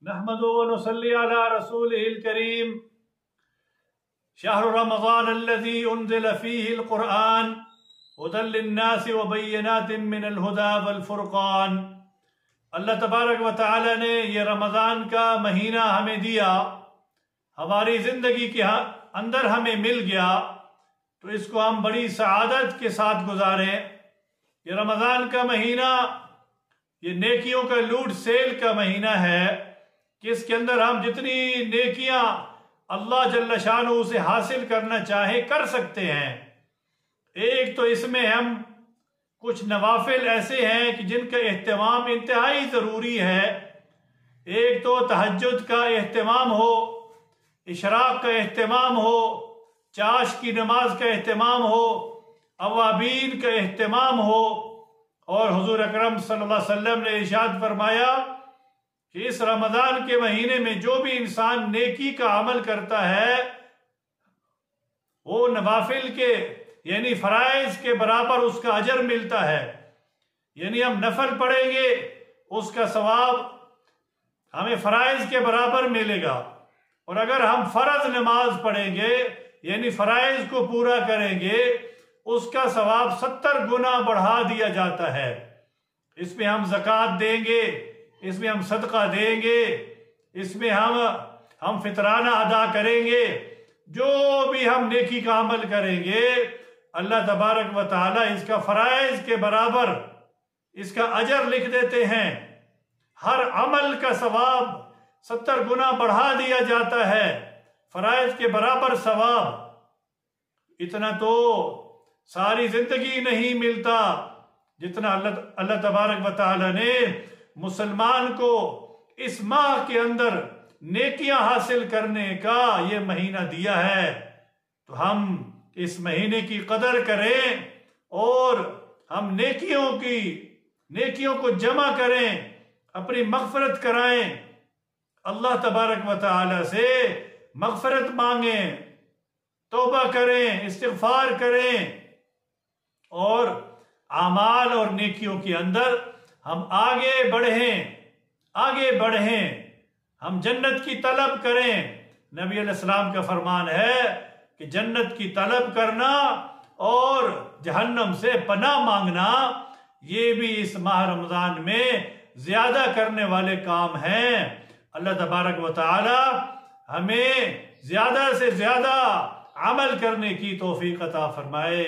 نحمده ونصلي على رسوله الكريم شهر رمضان الذي أنزل فيه القرآن هدى للناس وبينات من الهدى والفرقان۔ اللہ تبارک و تعالی نے یہ رمضان کا مہینہ ہمیں دیا، ہماری زندگی کے اندر ہمیں مل گیا، تو اس کو ہم بڑی سعادت کے ساتھ گزاریں۔ یہ رمضان کا مہینہ یہ نیکیوں کا لوٹ سیل کا مہینہ ہے کہ اس کے اندر ہم جتنی نیکیاں اللہ جل شانہ سے حاصل کرنا چاہیں کر سکتے ہیں۔ ایک تو اس میں ہم کچھ نوافل ایسے ہیں کہ جن کا اہتمام انتہائی ضروری ہے۔ ایک تو تہجد کا اہتمام ہو، اشراق کا اہتمام ہو، چاش کی نماز کا اہتمام ہو، اوابین کا اہتمام ہو، اور حضور اکرم صلی اللہ علیہ وسلم نے ارشاد فرمایا کہ اس رمضان کے مہینے میں جو بھی انسان نیکی کا عمل کرتا ہے وہ نوافل کے یعنی فرائض کے برابر اس کا اجر ملتا ہے۔ یعنی ہم نفل پڑھیں گے اس کا ثواب ہمیں فرائض کے برابر ملے گا، اور اگر ہم فرض نماز پڑھیں گے یعنی فرائض کو پورا کریں گے اس کا ثواب 70 گنا بڑھا دیا جاتا ہے۔ اس میں ہم زکوٰۃ دیں گے، اس میں ہم صدقہ دیں گے، اس میں ہم فطرانہ ادا کریں گے، جو بھی ہم نیکی کا عمل کریں گے اللہ تبارک و تعالی اس کا فرائض کے برابر اس کا اجر لکھ دیتے ہیں۔ ہر عمل کا ثواب 70 گنا بڑھا دیا جاتا ہے، فرائض کے برابر ثواب۔ اتنا تو ساری زندگی نہیں ملتا جتنا اللہ تبارک و تعالی نے مسلمان کو اس ماہ کے اندر نیکیاں حاصل کرنے کا یہ مہینہ دیا ہے۔ تو ہم اس مہینے کی قدر کریں اور ہم نیکیوں کو جمع کریں، اپنی مغفرت کرائیں، اللہ تبارک و تعالی سے مغفرت مانگیں، توبہ کریں، استغفار کریں، اور اعمال اور نیکیوں کے اندر ہم آگے بڑھیں، ہم جنت کی طلب کریں۔ نبی علیہ السلام کا فرمان ہے کہ جنت کی طلب کرنا اور جہنم سے پناہ مانگنا یہ بھی اس ماہ رمضان میں زیادہ کرنے والے کام ہیں۔ اللہ تبارک و تعالی ہمیں زیادہ سے زیادہ عمل کرنے کی توفیق عطا فرمائے۔